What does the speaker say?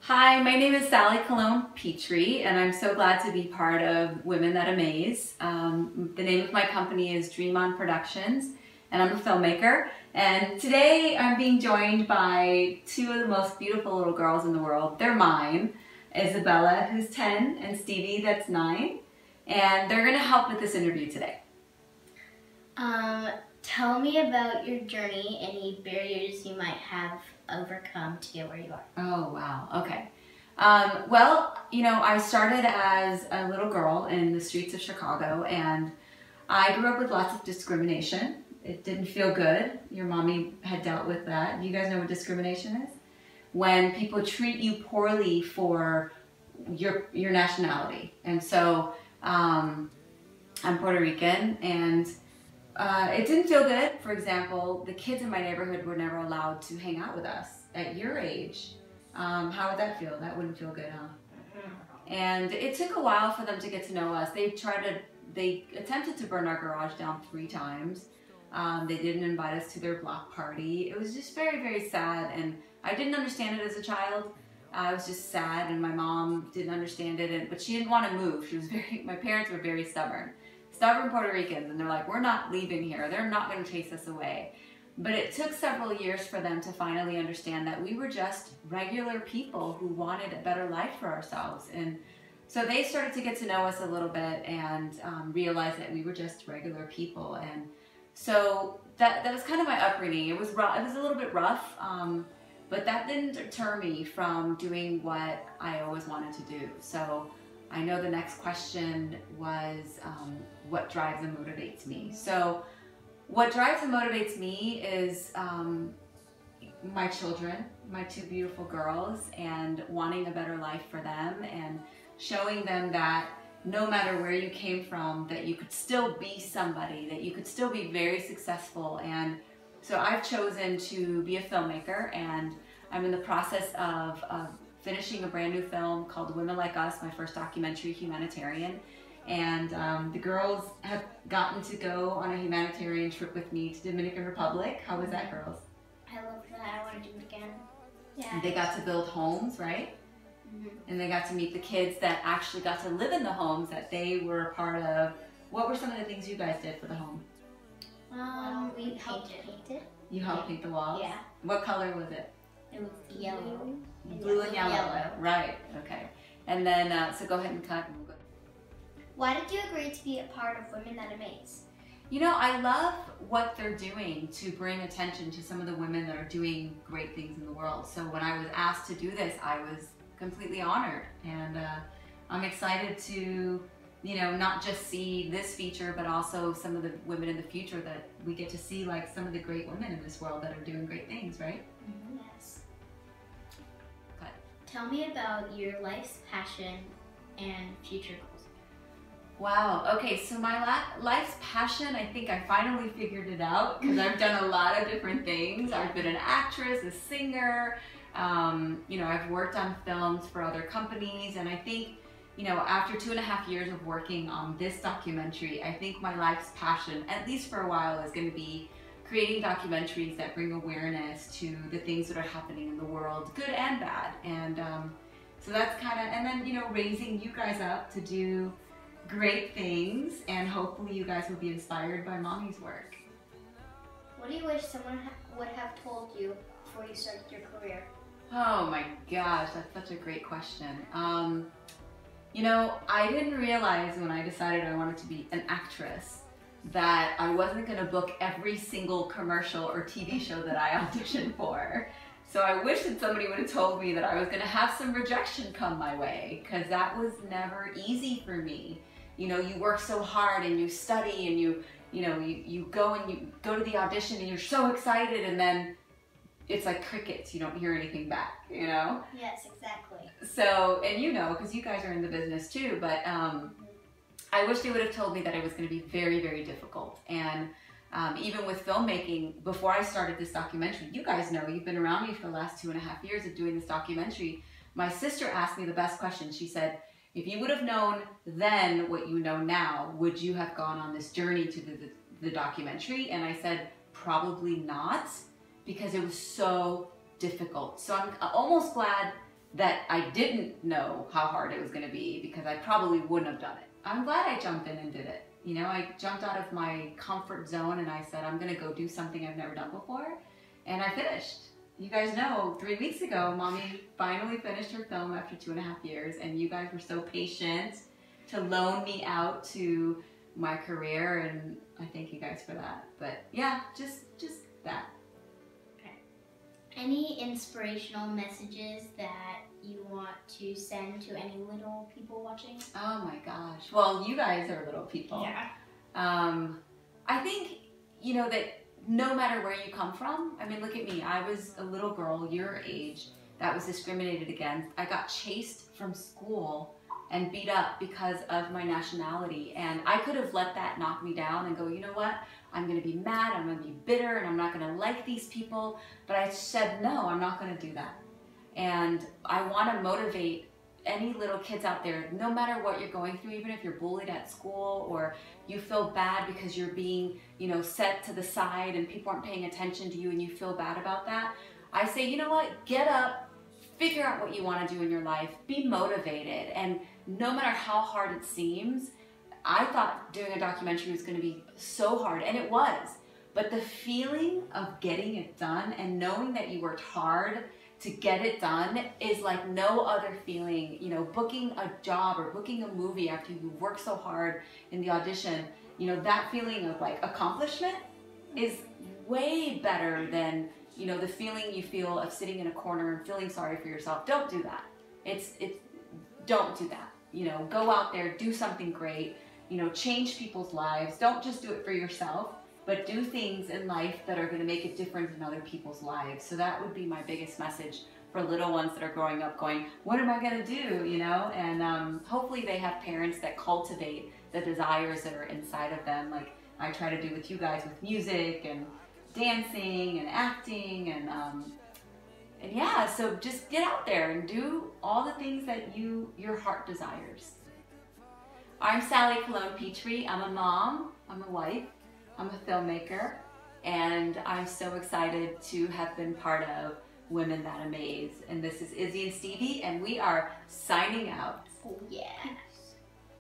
Hi, my name is Sally Colon-Petree, and I'm so glad to be part of Women That Amaze. The name of my company is Dream On Productions, and I'm a filmmaker. And today I'm being joined by two of the most beautiful little girls in the world. They're mine, Isabella, who's 10, and Stevie, that's 9. And they're going to help with this interview today. Tell me about your journey, any barriers you might have overcome to get where you are. Oh, wow. Okay. Well, you know, I started as a little girl in the streets of Chicago, and I grew up with lots of discrimination. It didn't feel good. Your mommy had dealt with that. You guys know what discrimination is? When people treat you poorly for your nationality. And so I'm Puerto Rican, and it didn't feel good. For example, the kids in my neighborhood were never allowed to hang out with us at your age. How would that feel? That wouldn't feel good, huh? And it took a while for them to get to know us. They attempted to burn our garage down 3 times. They didn't invite us to their block party. It was just very, very sad, and I didn't understand it as a child. I was just sad, and my mom didn't understand it, but she didn't want to move. My parents were very stubborn Puerto Ricans, and they're like, we're not leaving here. They're not going to chase us away. But it took several years for them to finally understand that we were just regular people who wanted a better life for ourselves. And so they started to get to know us a little bit and realize that we were just regular people. And so that was kind of my upbringing. It was rough. It was a little bit rough, but that didn't deter me from doing what I always wanted to do. So I know the next question was what drives and motivates me. So what drives and motivates me is my children, my 2 beautiful girls, and wanting a better life for them and showing them that no matter where you came from, that you could still be somebody, that you could still be very successful. And so I've chosen to be a filmmaker, and I'm in the process of finishing a brand new film called Women Like Us, my first documentary, humanitarian. And the girls have gotten to go on a humanitarian trip with me to Dominican Republic. How was that, girls? I love that. I want to do it again. Yeah. And they got to build homes, right? Mm-hmm. And they got to meet the kids that actually got to live in the homes that they were a part of. What were some of the things you guys did for the home? We helped paint it. You helped paint the walls? Yeah. What color was it? It was yellow. Blue and yellow. Right, okay. And then, so go ahead and cut. Why did you agree to be a part of Women That Amaze? You know, I love what they're doing to bring attention to some of the women that are doing great things in the world. So when I was asked to do this, I was completely honored. And I'm excited to, you know, not just see this feature, but also some of the women in the future that we get to see, like some of the great women in this world that are doing great things, right? Mm-hmm. Yes. Good. Tell me about your life's passion and future goals. Wow, okay, so my life's passion, I think I finally figured it out because I've done a lot of different things. I've been an actress, a singer, you know, I've worked on films for other companies, and I think, you know, after 2.5 years of working on this documentary, I think my life's passion, at least for a while, is going to be creating documentaries that bring awareness to the things that are happening in the world, good and bad. And so that's kind of, and then, you know, raising you guys up to do great things, and hopefully you guys will be inspired by Mommy's work. What do you wish someone would have told you before you started your career? Oh my gosh, that's such a great question. You know, I didn't realize when I decided I wanted to be an actress that I wasn't going to book every single commercial or TV show that I auditioned for. So I wish that somebody would have told me that I was going to have some rejection come my way, because that was never easy for me. You know, you work so hard and you study and you go to the audition and you're so excited, and then it's like crickets. You don't hear anything back, you know? Yes, exactly. So, and you know, because you guys are in the business too, but I wish they would have told me that it was going to be very, very difficult. And even with filmmaking, before I started this documentary, you guys know, you've been around me for the last 2.5 years of doing this documentary. My sister asked me the best question. She said, if you would have known then what you know now, would you have gone on this journey to the documentary? And I said, probably not, because it was so difficult. So I'm almost glad that I didn't know how hard it was going to be, because I probably wouldn't have done it. I'm glad I jumped in and did it. You know, I jumped out of my comfort zone and I said, I'm going to go do something I've never done before. And I finished. You guys know, 3 weeks ago, Mommy finally finished her film after 2.5 years, and you guys were so patient to loan me out to my career, and I thank you guys for that. But yeah, just that. Okay. Any inspirational messages that you want to send to any little people watching? Oh my gosh. Well, you guys are little people. Yeah. I think, you know, that no matter where you come from, I mean, look at me. I was a little girl your age that was discriminated against. I got chased from school and beat up because of my nationality. And I could have let that knock me down and go, you know what? I'm going to be mad, I'm going to be bitter, and I'm not going to like these people. But I said, no, I'm not going to do that. And I want to motivate any little kids out there, no matter what you're going through, even if you're bullied at school or you feel bad because you're being, you know, set to the side and people aren't paying attention to you and you feel bad about that. I say, you know what? Get up, figure out what you want to do in your life, be motivated. And no matter how hard it seems, I thought doing a documentary was going to be so hard, and it was. But the feeling of getting it done and knowing that you worked hard to get it done is like no other feeling. You know, booking a job or booking a movie after you worked so hard in the audition, you know, that feeling of like accomplishment is way better than, you know, the feeling you feel of sitting in a corner and feeling sorry for yourself. Don't do that. Don't do that. You know, go out there, do something great, you know, change people's lives. Don't just do it for yourself, but do things in life that are going to make a difference in other people's lives. So that would be my biggest message for little ones that are growing up going, what am I going to do, you know? And hopefully they have parents that cultivate the desires that are inside of them, like I try to do with you guys with music and dancing and acting and yeah, so just get out there and do all the things that your heart desires. I'm Sally Colon-Petree. I'm a mom, I'm a wife, I'm a filmmaker, and I'm so excited to have been part of Women That Amaze. And this is Izzy and Stevie, and we are signing out. Oh yeah.